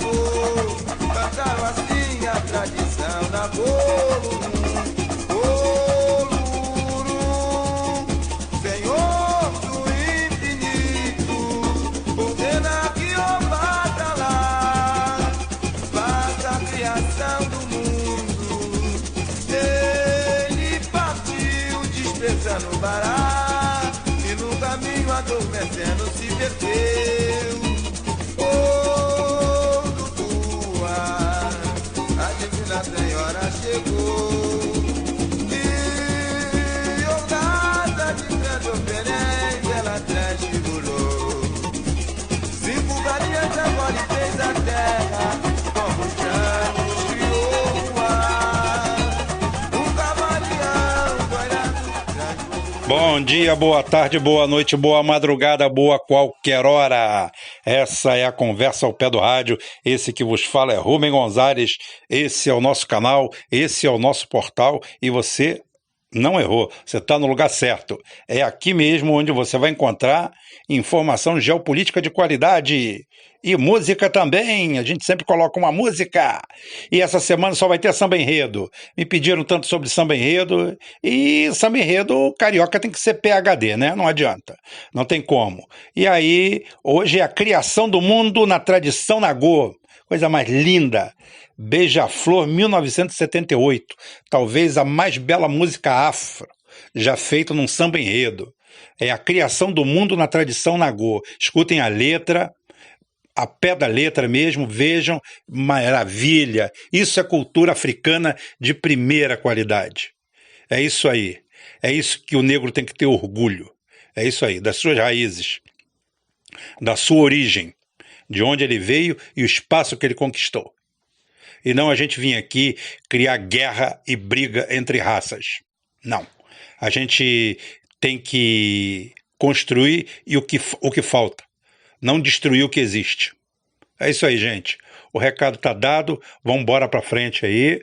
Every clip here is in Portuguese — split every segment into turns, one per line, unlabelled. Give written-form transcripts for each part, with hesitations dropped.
flor, cantaram assim a tradição na bolo. No Bará, e no caminho adormecendo se perdeu. Oh, Dudu, a divina senhora chegou. E ornada de grande oferência ela transfigurou. 5 galinhas agora fez a terra, como os campos criou o ar. Um cavaleão guardado.
Bom dia, boa tarde, boa noite, boa madrugada, boa qualquer hora. Essa é a Conversa ao Pé do Rádio. Esse que vos fala é Rubem Gonzalez. Esse é o nosso canal, esse é o nosso portal e você não errou, você está no lugar certo. É aqui mesmo onde você vai encontrar informação geopolítica de qualidade e música também. A gente sempre coloca uma música. E essa semana só vai ter samba enredo. Me pediram tanto sobre samba enredo. E samba enredo carioca tem que ser PhD, né? Não adianta. Não tem como. E aí, hoje é a criação do mundo na tradição nagô. Coisa mais linda. Beija-Flor, 1978. Talvez a mais bela música afro já feita num samba enredo. É a criação do mundo na tradição nagô. Escutem a letra, a pé da letra mesmo, vejam, maravilha. Isso é cultura africana de primeira qualidade. É isso aí. É isso que o negro tem que ter orgulho. É isso aí, das suas raízes, da sua origem, de onde ele veio e o espaço que ele conquistou. E não a gente vir aqui criar guerra e briga entre raças. Não. A gente tem que construir e o que falta. Não destruir o que existe. É isso aí, gente. O recado tá dado. Vamos embora para frente aí,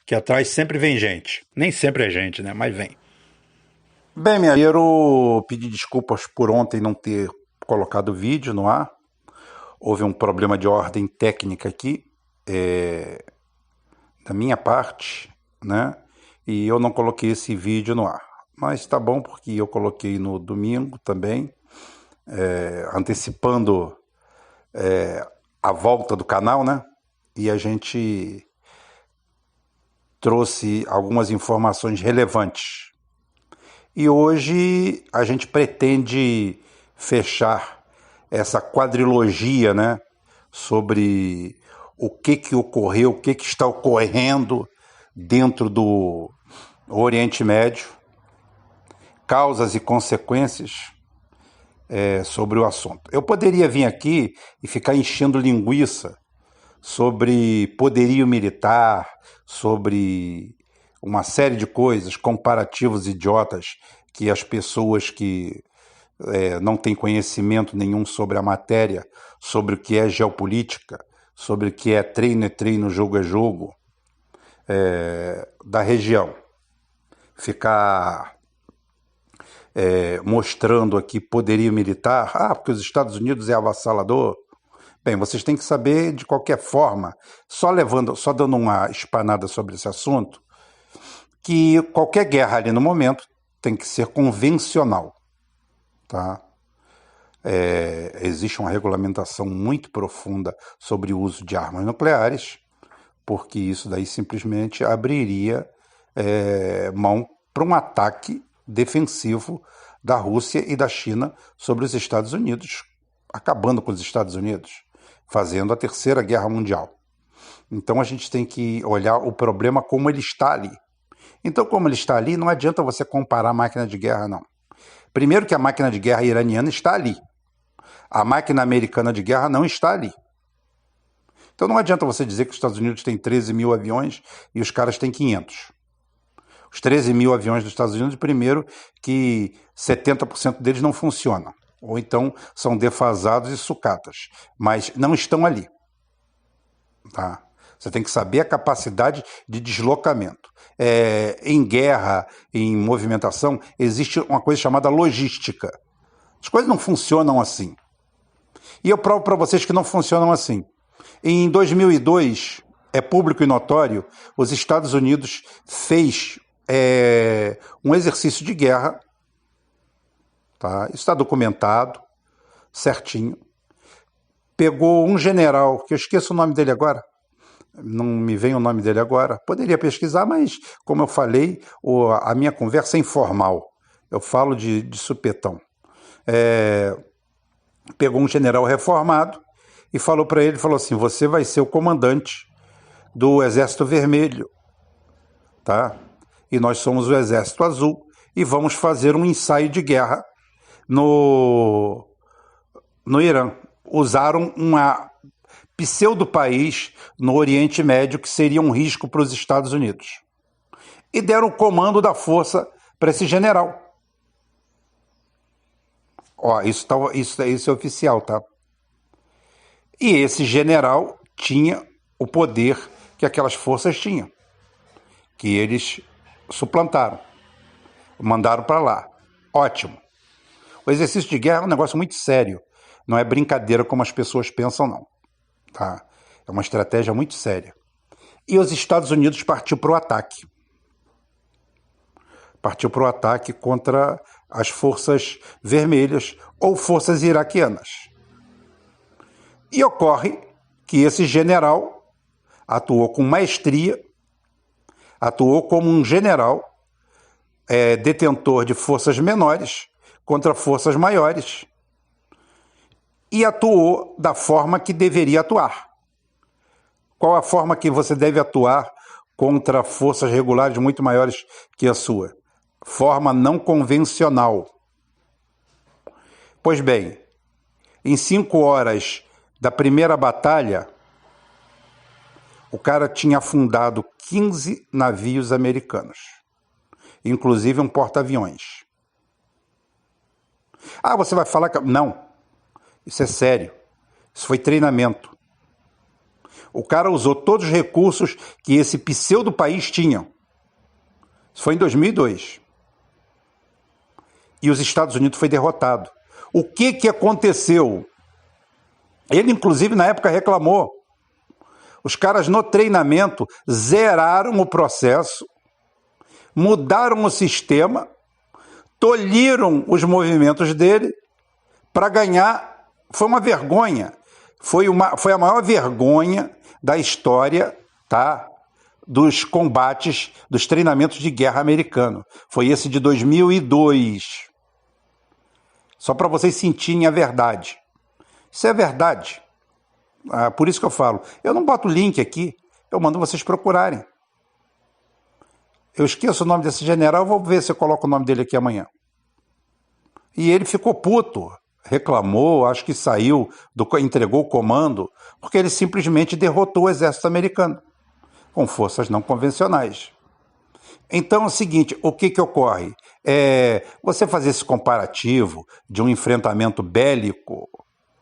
que atrás sempre vem gente. Nem sempre é gente, né? Mas vem. Bem, minha quero pedir desculpas por ontem não ter colocado o vídeo no ar. Houve um problema de ordem técnica aqui, da minha parte, né? E eu não coloquei esse vídeo no ar. Mas tá bom, porque eu coloquei no domingo também, antecipando a volta do canal, né? E a gente trouxe algumas informações relevantes. E hoje a gente pretende fechar essa quadrilogia, né? Sobre o que ocorreu, o que está ocorrendo dentro do Oriente Médio, causas e consequências sobre o assunto. Eu poderia vir aqui e ficar enchendo linguiça sobre poderio militar, sobre uma série de coisas, comparativos idiotas que as pessoas que não têm conhecimento nenhum sobre a matéria, sobre o que é geopolítica, sobre o que é treino, jogo é jogo, da região. Ficar mostrando aqui poderio militar, porque os Estados Unidos é avassalador. Bem, vocês têm que saber de qualquer forma, só dando uma espanada sobre esse assunto, que qualquer guerra ali no momento tem que ser convencional, tá? Existe uma regulamentação muito profunda sobre o uso de armas nucleares, porque isso daí simplesmente abriria mão para um ataque defensivo da Rússia e da China sobre os Estados Unidos, acabando com os Estados Unidos, fazendo a Terceira Guerra Mundial. Então a gente tem que olhar o problema como ele está ali. Então, como ele está ali, não adianta você comparar a máquina de guerra, não. Primeiro que a máquina de guerra iraniana está ali. A máquina americana de guerra não está ali. Então não adianta você dizer que os Estados Unidos têm 13 mil aviões e os caras têm 500. Os 13 mil aviões dos Estados Unidos, primeiro que 70% deles não funcionam. Ou então são defasados e sucatas. Mas não estão ali. Tá? Você tem que saber a capacidade de deslocamento. Em guerra, em movimentação, existe uma coisa chamada logística. As coisas não funcionam assim. E eu provo para vocês que não funcionam assim. Em 2002, é público e notório, os Estados Unidos fez um exercício de guerra, tá? Isso está documentado, certinho. Pegou um general, que eu esqueço o nome dele agora, não me vem o nome dele agora, poderia pesquisar, mas, como eu falei, a minha conversa é informal, eu falo de supetão. Pegou um general reformado e falou para ele, falou assim, você vai ser o comandante do Exército Vermelho, tá? E nós somos o Exército Azul e vamos fazer um ensaio de guerra no Irã. Usaram uma pseudo-país no Oriente Médio que seria um risco para os Estados Unidos. E deram o comando da força para esse general. Ó, isso é oficial, tá? E esse general tinha o poder que aquelas forças tinham, que eles suplantaram, mandaram para lá. Ótimo. O exercício de guerra é um negócio muito sério, não é brincadeira como as pessoas pensam, não. Tá? É uma estratégia muito séria. E os Estados Unidos partiu para o ataque. Partiu para o ataque contra as forças vermelhas ou forças iraquianas. E ocorre que esse general atuou com maestria, atuou como um general detentor de forças menores contra forças maiores e atuou da forma que deveria atuar. Qual a forma que você deve atuar contra forças regulares muito maiores que a sua? Forma não convencional. Pois bem, em 5 horas da primeira batalha, o cara tinha afundado 15 navios americanos, inclusive um porta-aviões. Ah, você vai falar que... Não, isso é sério. Isso foi treinamento. O cara usou todos os recursos que esse pseudo-país tinha. Isso foi em 2002. E os Estados Unidos foi derrotado. O que aconteceu? Ele, inclusive, na época reclamou. Os caras no treinamento zeraram o processo, mudaram o sistema, tolhiram os movimentos dele para ganhar. Foi uma vergonha. Foi a maior vergonha da história, tá? Dos combates, dos treinamentos de guerra americano. Foi esse de 2002. Só para vocês sentirem a verdade. Isso é verdade. Por isso que eu falo. Eu não boto link aqui, eu mando vocês procurarem. Eu esqueço o nome desse general, vou ver se eu coloco o nome dele aqui amanhã. E ele ficou puto, reclamou, acho que saiu, entregou o comando, porque ele simplesmente derrotou o exército americano, com forças não convencionais. Então é o seguinte, o que ocorre? Você fazer esse comparativo de um enfrentamento bélico,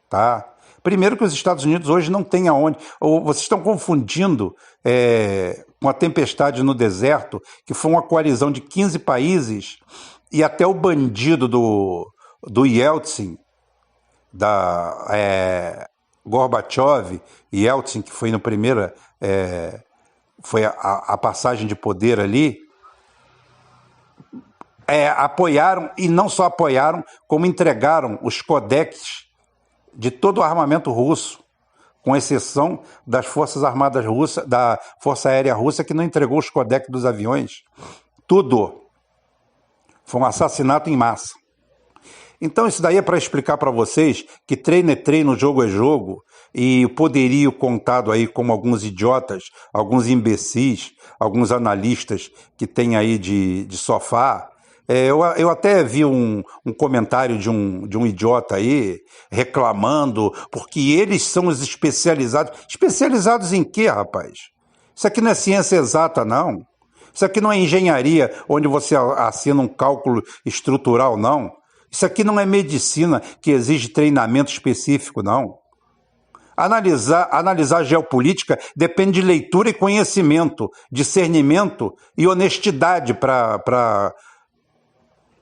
tá? Primeiro que os Estados Unidos hoje não têm aonde, ou vocês estão confundindo com a tempestade no deserto, que foi uma coalizão de 15 países, e até o bandido do Yeltsin, Gorbachev, Yeltsin, que foi no primeiro, foi a passagem de poder ali, apoiaram, e não só apoiaram, como entregaram os codecs de todo o armamento russo, com exceção das Forças Armadas Russas, da Força Aérea Russa, que não entregou os codecs dos aviões. Tudo. Foi um assassinato em massa. Então isso daí é para explicar para vocês que treino é treino, jogo é jogo, e o poderio contado aí como alguns idiotas, alguns imbecis, alguns analistas que tem aí de sofá. Eu até vi um comentário de um idiota aí reclamando, porque eles são os especializados. Especializados em quê, rapaz? Isso aqui não é ciência exata, não. Isso aqui não é engenharia, onde você assina um cálculo estrutural, não. Isso aqui não é medicina, que exige treinamento específico, não. Analisar geopolítica depende de leitura e conhecimento, discernimento e honestidade para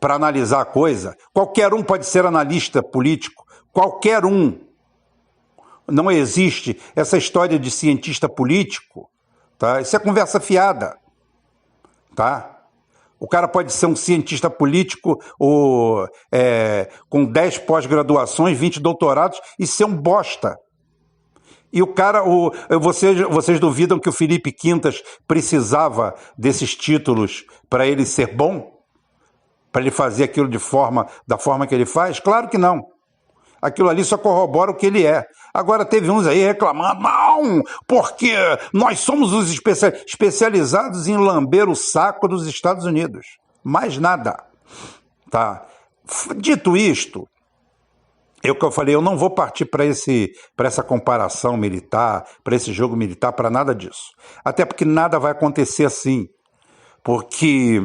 analisar a coisa. Qualquer um pode ser analista político. Qualquer um. não existe essa história de cientista político, tá? Isso é conversa fiada, tá? O cara pode ser um cientista político com 10 pós-graduações, 20 doutorados e ser um bosta. E o cara, vocês duvidam que o Felipe Quintas precisava desses títulos para ele ser bom? Para ele fazer aquilo da forma que ele faz? Claro que não. Aquilo ali só corrobora o que ele é. Agora teve uns aí reclamando, não, porque nós somos os especializados em lamber o saco dos Estados Unidos. Mais nada. Tá? Dito isto, é o que eu falei, eu não vou partir para essa comparação militar, para esse jogo militar, para nada disso. Até porque nada vai acontecer assim. Porque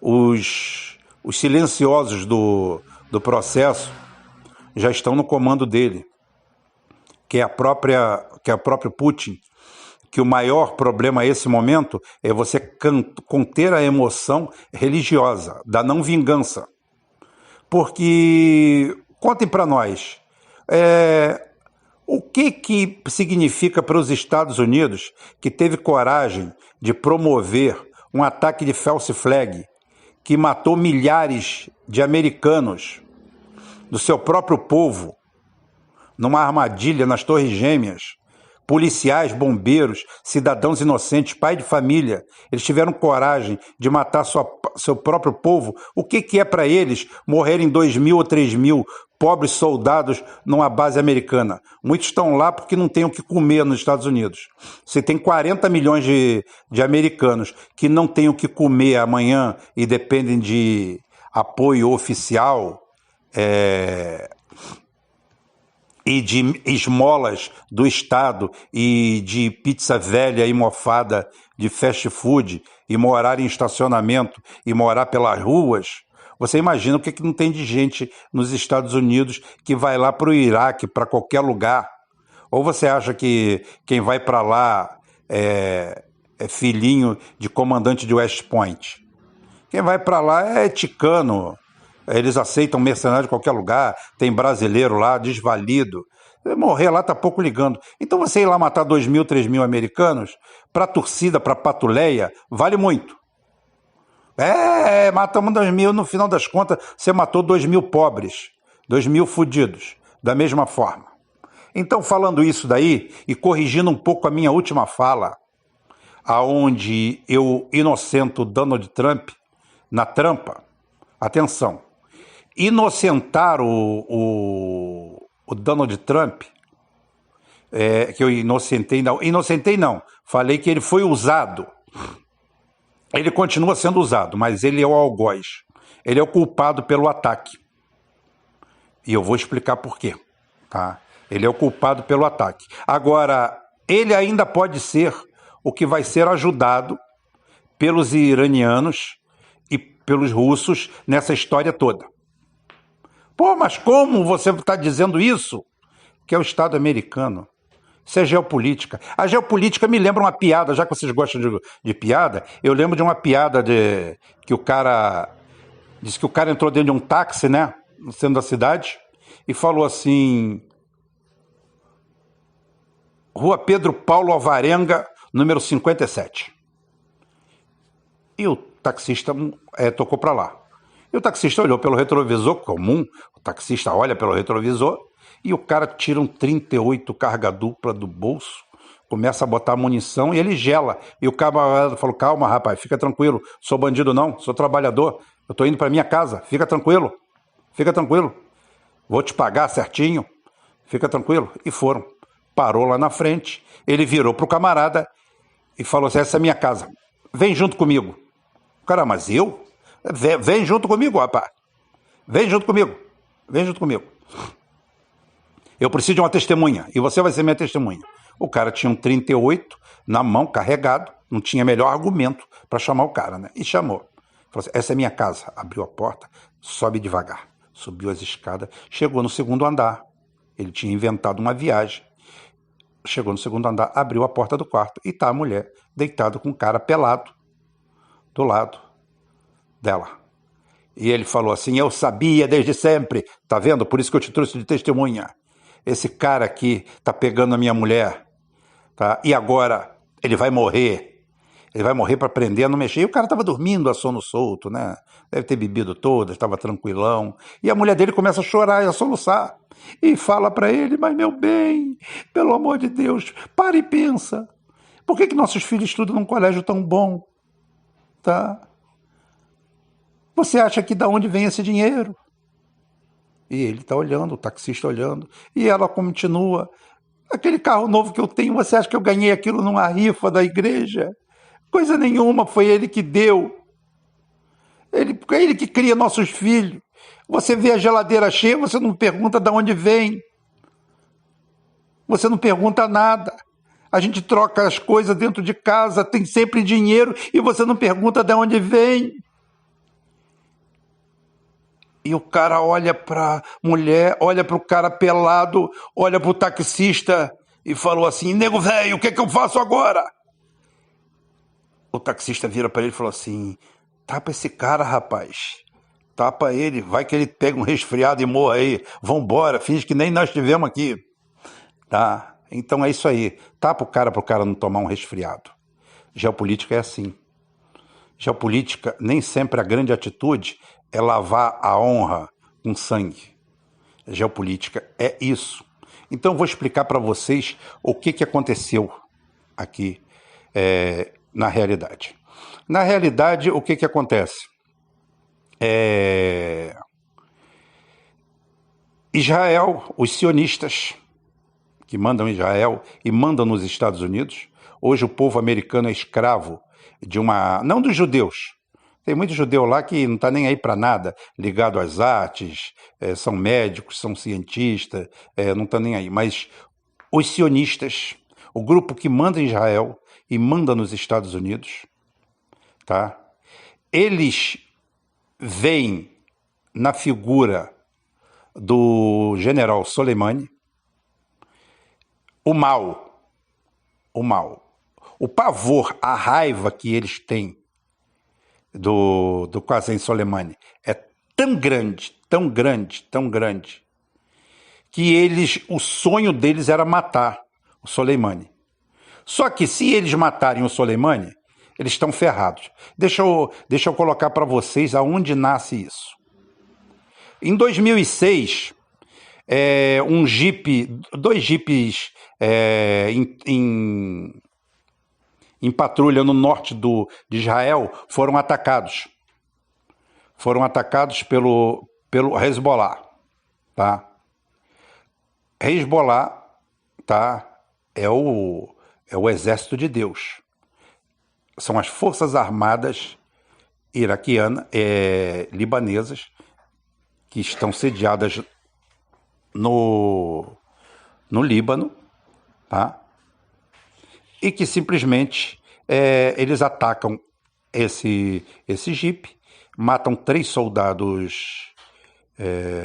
os silenciosos do processo já estão no comando dele, que é o próprio Putin, que o maior problema a esse momento é você conter a emoção religiosa, da não vingança. Porque, contem para nós, o que significa para os Estados Unidos, que teve coragem de promover um ataque de false flag, que matou milhares de americanos, do seu próprio povo, numa armadilha nas Torres Gêmeas, policiais, bombeiros, cidadãos inocentes, pai de família, eles tiveram coragem de matar seu próprio povo. O que é para eles morrerem 2.000 ou 3.000 pobres soldados numa base americana? Muitos estão lá porque não têm o que comer nos Estados Unidos. Você tem 40 milhões de americanos que não têm o que comer amanhã e dependem de apoio oficial, e de esmolas do Estado e de pizza velha e mofada de fast food e morar em estacionamento e morar pelas ruas, você imagina o que não tem de gente nos Estados Unidos que vai lá para o Iraque, para qualquer lugar? Ou você acha que quem vai para lá é filhinho de comandante de West Point? Quem vai para lá é ticano. Eles aceitam mercenário de qualquer lugar, tem brasileiro lá, desvalido. Morrer lá tá pouco ligando. Então você ir lá matar 2.000, 3.000 americanos, para torcida, para patuleia, vale muito. Matamos 2.000, no final das contas, você matou 2.000 pobres, 2.000 fudidos, da mesma forma. Então, falando isso daí, e corrigindo um pouco a minha última fala, aonde eu inocento Donald Trump na trampa, atenção, inocentar o Donald Trump, que eu inocentei não, falei que ele foi usado, ele continua sendo usado, mas ele é o algoz, ele é o culpado pelo ataque, e eu vou explicar por quê, tá? Ele é o culpado pelo ataque. Agora, ele ainda pode ser o que vai ser ajudado pelos iranianos e pelos russos nessa história toda. Pô, mas como você está dizendo isso? Que é o Estado americano. Isso é geopolítica. A geopolítica me lembra uma piada, já que vocês gostam de piada, eu lembro de uma piada que o cara disse que o cara entrou dentro de um táxi, né, no centro da cidade, e falou assim: Rua Pedro Paulo Alvarenga, número 57. E o taxista tocou para lá. E o taxista olhou pelo retrovisor, comum, o taxista olha pelo retrovisor, e o cara tira um 38 carga dupla do bolso, começa a botar munição e ele gela. E o camarada falou: calma, rapaz, fica tranquilo, sou bandido não, sou trabalhador, eu tô indo para minha casa, fica tranquilo, vou te pagar certinho, fica tranquilo. E foram. Parou lá na frente, ele virou pro camarada e falou assim: essa é minha casa, vem junto comigo. O cara: mas eu? Vem junto comigo, rapaz. Vem junto comigo. Eu preciso de uma testemunha e você vai ser minha testemunha. O cara tinha um 38 na mão, carregado, não tinha melhor argumento para chamar o cara, né? E chamou. Falou assim: essa é minha casa. Abriu a porta, sobe devagar. Subiu as escadas, chegou no segundo andar. Ele tinha inventado uma viagem. Chegou no segundo andar, abriu a porta do quarto e tá a mulher deitada com o cara pelado do lado dela. E ele falou assim: eu sabia desde sempre, tá vendo? Por isso que eu te trouxe de testemunha. esse cara aqui tá pegando a minha mulher, tá? E agora ele vai morrer. Ele vai morrer para prender, não mexer. E o cara estava dormindo a sono solto, né? Deve ter bebido todas, estava tranquilão. E a mulher dele começa a chorar e a soluçar. E fala para ele, mas meu bem, pelo amor de Deus, para e pensa. Por que nossos filhos estudam num colégio tão bom? Tá? Você acha que da onde vem esse dinheiro? E ele está olhando, o taxista olhando. E ela continua. Aquele carro novo que eu tenho, você acha que eu ganhei aquilo numa rifa da igreja? Coisa nenhuma, foi ele que deu. Ele que cria nossos filhos. Você vê a geladeira cheia, você não pergunta de onde vem. Você não pergunta nada. A gente troca as coisas dentro de casa, tem sempre dinheiro e você não pergunta de onde vem. E o cara olha para a mulher, olha para o cara pelado, olha para o taxista e falou assim, nego velho, o que é que eu faço agora? O taxista vira para ele e falou assim, tapa esse cara, rapaz. Tapa ele, vai que ele pega um resfriado e morra aí. Vambora, finge que nem nós estivemos aqui. Tá? Então é isso aí. Tapa o cara para o cara não tomar um resfriado. Geopolítica é assim. Geopolítica, nem sempre a grande atitude é lavar a honra com sangue. Geopolítica é isso. Então vou explicar para vocês o que aconteceu aqui na realidade. Na realidade, o que acontece? Israel, os sionistas que mandam em Israel e mandam nos Estados Unidos, hoje o povo americano é escravo de não dos judeus. Tem muito judeu lá que não está nem aí para nada, ligado às artes, são médicos, são cientistas, não está nem aí. Mas os sionistas, o grupo que manda em Israel e manda nos Estados Unidos, tá? Eles veem na figura do general Soleimani o mal, o pavor, a raiva que eles têm do Qasem Soleimani é tão grande, que o sonho deles era matar o Soleimani. Só que se eles matarem o Soleimani, eles estão ferrados. Deixa eu colocar para vocês aonde nasce isso. Em 2006, dois jipes em patrulha no norte de Israel foram atacados. Foram atacados pelo Hezbollah. Tá? Hezbollah, tá? É o exército de Deus. São as forças armadas libanesas que estão sediadas no Líbano, tá? E que simplesmente eles atacam esse jipe, matam 3 soldados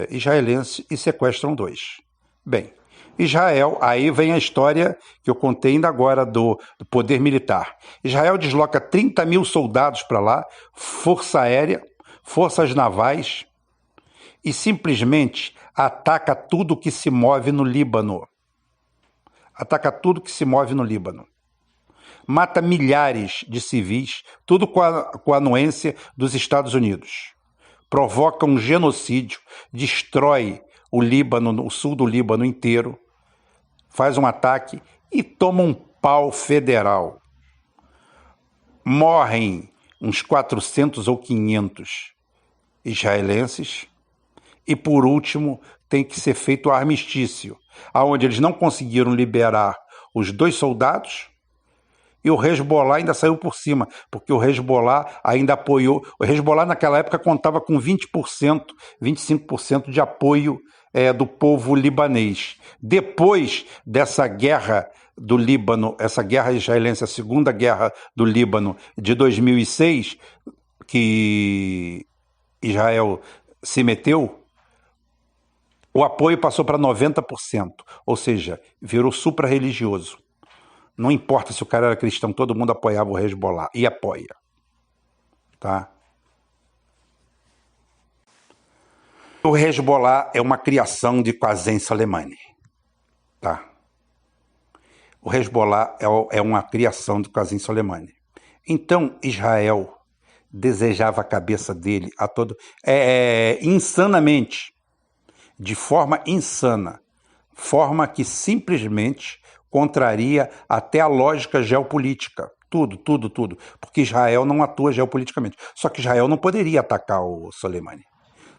israelenses e sequestram 2. Bem, Israel, aí vem a história que eu contei ainda agora do poder militar. Israel desloca 30 mil soldados para lá, força aérea, forças navais, e simplesmente ataca tudo que se move no Líbano. Ataca tudo que se move no Líbano. Mata milhares de civis, tudo com a anuência dos Estados Unidos. Provoca um genocídio, destrói o Líbano, o sul do Líbano inteiro, faz um ataque e toma um pau federal. Morrem uns 400 ou 500 israelenses e, por último, tem que ser feito o armistício, onde eles não conseguiram liberar os 2 soldados e o Hezbollah ainda saiu por cima, porque o Hezbollah ainda apoiou. O Hezbollah naquela época contava com 20%, 25% de apoio do povo libanês. Depois dessa guerra do Líbano, essa guerra israelense, a segunda guerra do Líbano de 2006, que Israel se meteu, o apoio passou para 90%, ou seja, virou supra-religioso. Não importa se o cara era cristão, todo mundo apoiava o Hezbollah, e apoia. Tá? O Hezbollah é uma criação de Qasem Soleimani. Tá? O Hezbollah é uma criação do Qasem Soleimani. Então, Israel desejava a cabeça dele a todo insanamente, de forma insana, forma que simplesmente contraria até a lógica geopolítica. Tudo. Porque Israel não atua geopoliticamente. Só que Israel não poderia atacar o Soleimani.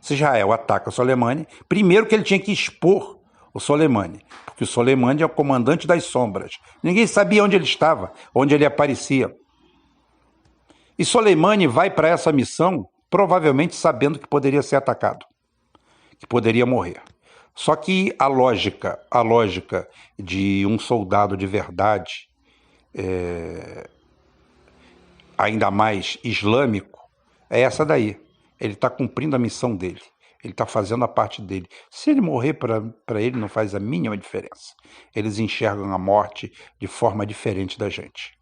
Se Israel ataca o Soleimani, primeiro que ele tinha que expor o Soleimani, porque o Soleimani é o comandante das sombras. Ninguém sabia onde ele estava, onde ele aparecia. E Soleimani vai para essa missão provavelmente sabendo que poderia ser atacado, que poderia morrer. Só que a lógica de um soldado de verdade, ainda mais islâmico, é essa daí. Ele está cumprindo a missão dele. Ele está fazendo a parte dele. Se ele morrer, para ele não faz a mínima diferença. Eles enxergam a morte de forma diferente da gente.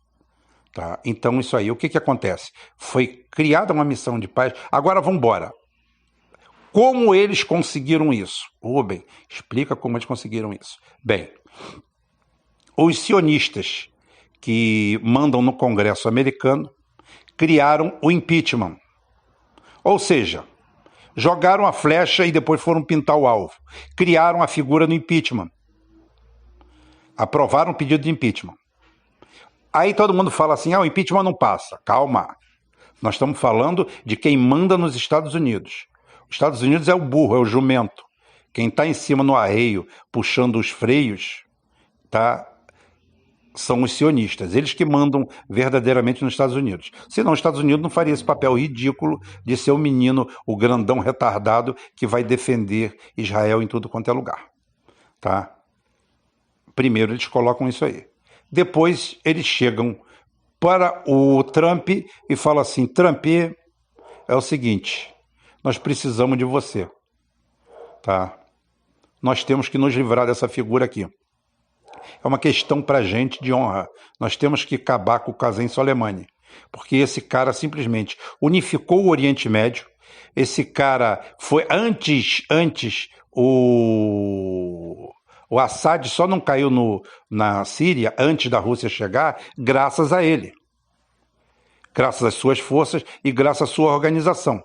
Tá? Então, isso aí, o que acontece? Foi criada uma missão de paz. Agora, vamos embora. Como eles conseguiram isso? Rubem, explica como eles conseguiram isso. Bem, os sionistas que mandam no Congresso americano criaram o impeachment. Ou seja, jogaram a flecha e depois foram pintar o alvo. Criaram a figura do impeachment. Aprovaram o pedido de impeachment. Aí todo mundo fala assim, o impeachment não passa. Calma. Nós estamos falando de quem manda nos Estados Unidos. Os Estados Unidos é o burro, é o jumento. Quem está em cima no arreio, puxando os freios, tá? São os sionistas. Eles que mandam verdadeiramente nos Estados Unidos. Senão os Estados Unidos não faria esse papel ridículo de ser o menino, o grandão retardado que vai defender Israel em tudo quanto é lugar. Tá? Primeiro eles colocam isso aí. Depois eles chegam para o Trump e falam assim, Trump, é o seguinte, nós precisamos de você. Tá? Nós temos que nos livrar dessa figura aqui. É uma questão para a gente de honra. Nós temos que acabar com o Qasem Soleimani. Porque esse cara simplesmente unificou o Oriente Médio. Esse cara foi antes o Assad só não caiu na Síria antes da Rússia chegar graças a ele. Graças às suas forças e graças à sua organização.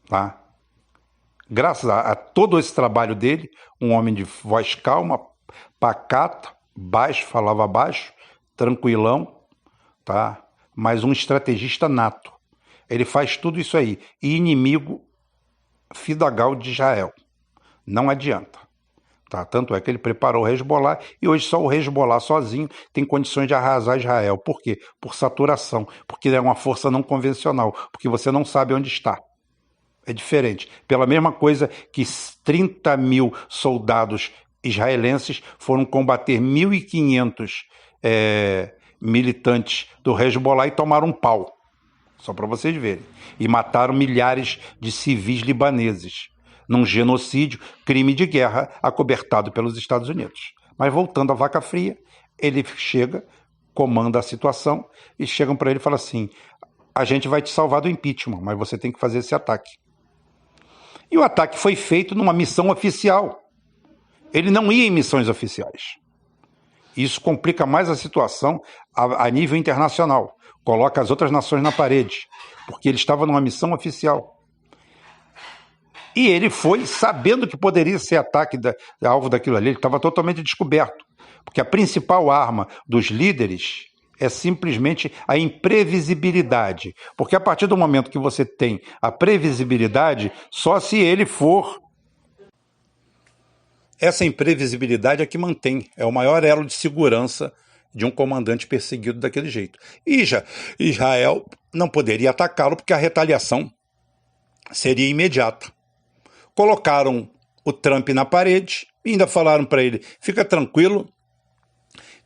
Tá? Graças a todo esse trabalho dele, um homem de voz calma, pacata, baixo, falava baixo, tranquilão, tá? Mas um estrategista nato. Ele faz tudo isso aí. E inimigo fidagal de Israel. Não adianta. Tá? Tanto é que ele preparou o Hezbollah e hoje só o Hezbollah sozinho tem condições de arrasar Israel. Por quê? Por saturação. Porque é uma força não convencional. Porque você não sabe onde está. É diferente. Pela mesma coisa que 30 mil soldados israelenses foram combater 1.500 militantes do Hezbollah e tomaram um pau. Só para vocês verem. E mataram milhares de civis libaneses. Num genocídio, crime de guerra acobertado pelos Estados Unidos. Mas voltando à vaca fria, ele chega, comanda a situação e chegam para ele e falam assim, a gente vai te salvar do impeachment, mas você tem que fazer esse ataque. E o ataque foi feito numa missão oficial. Ele não ia em missões oficiais. Isso complica mais a situação a nível internacional. Coloca as outras nações na parede, porque ele estava numa missão oficial. E ele foi sabendo que poderia ser ataque alvo daquilo ali. Ele estava totalmente descoberto. Porque a principal arma dos líderes é simplesmente a imprevisibilidade. Porque a partir do momento que você tem a previsibilidade, só se ele for... Essa imprevisibilidade é que mantém, é o maior elo de segurança de um comandante perseguido daquele jeito. E Israel não poderia atacá-lo porque a retaliação seria imediata. Colocaram o Trump na parede e ainda falaram para ele, fica tranquilo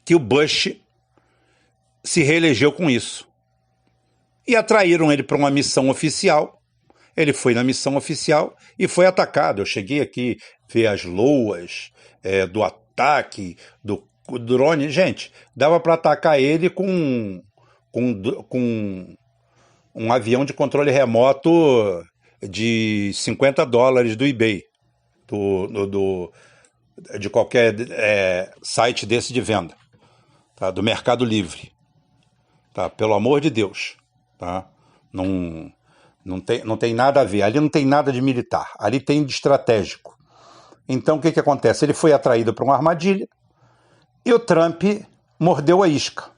que o Bush se reelegeu com isso. E atraíram ele para uma missão oficial. Ele foi na missão oficial e foi atacado. Eu cheguei aqui a ver as loas do ataque, do drone. Gente, dava para atacar ele com um avião de controle remoto de $50 do eBay, site desse de venda, tá? Do Mercado Livre, tá? Pelo amor de Deus, tá? Não tem nada a ver, ali não tem nada de militar, ali tem de estratégico. Então o que acontece? Ele foi atraído para uma armadilha e o Trump mordeu a isca.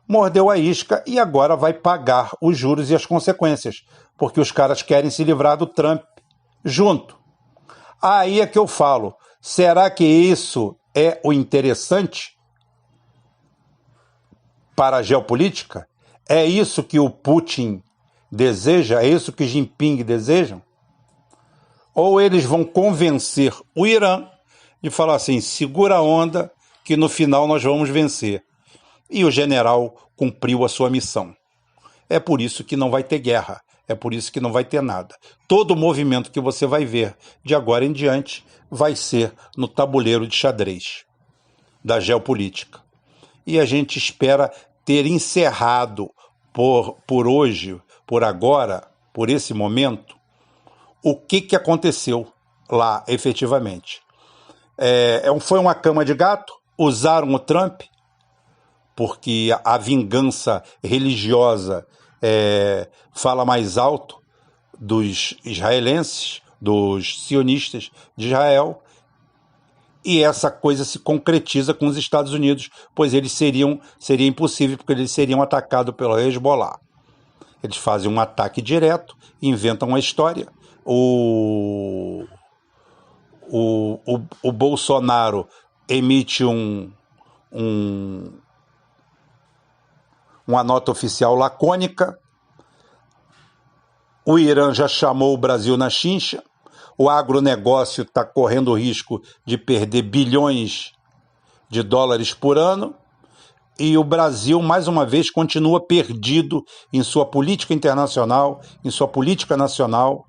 Mordeu a isca e agora vai pagar os juros e as consequências, porque os caras querem se livrar do Trump junto. Aí é que eu falo, será que isso é o interessante para a geopolítica? É isso que o Putin deseja? É isso que Jinping desejam? Ou eles vão convencer o Irã de falar assim, segura a onda que no final nós vamos vencer. E o general cumpriu a sua missão. É por isso que não vai ter guerra, é por isso que não vai ter nada. Todo movimento que você vai ver de agora em diante vai ser no tabuleiro de xadrez da geopolítica. E a gente espera ter encerrado por hoje, por agora, por esse momento, o que aconteceu lá efetivamente. Foi uma cama de gato, usaram o Trump, porque a vingança religiosa fala mais alto dos israelenses, dos sionistas de Israel, e essa coisa se concretiza com os Estados Unidos, pois seria impossível, porque eles seriam atacados pelo Hezbollah. Eles fazem um ataque direto, inventam uma história. O Bolsonaro emite uma nota oficial lacônica. O Irã já chamou o Brasil na chincha. O agronegócio está correndo o risco de perder bilhões de dólares por ano. E o Brasil, mais uma vez, continua perdido em sua política internacional, em sua política nacional,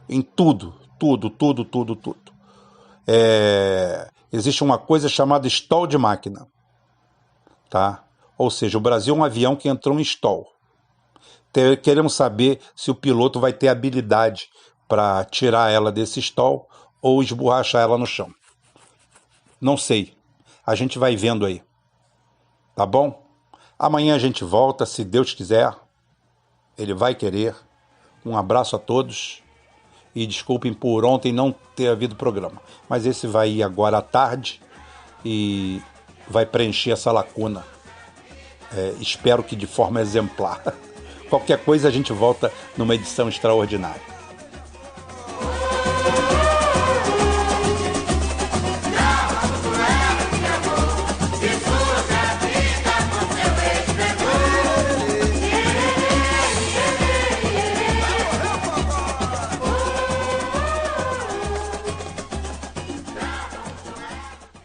em tudo. Existe uma coisa chamada stall de máquina, tá? Ou seja, o Brasil é um avião que entrou em stall. Queremos saber se o piloto vai ter habilidade para tirar ela desse stall ou esborrachar ela no chão. Não sei. A gente vai vendo aí. Tá bom? Amanhã a gente volta, se Deus quiser. Ele vai querer. Um abraço a todos. E desculpem por ontem não ter havido programa. Mas esse vai ir agora à tarde e vai preencher essa lacuna. Espero que de forma exemplar. Qualquer coisa a gente volta numa edição extraordinária.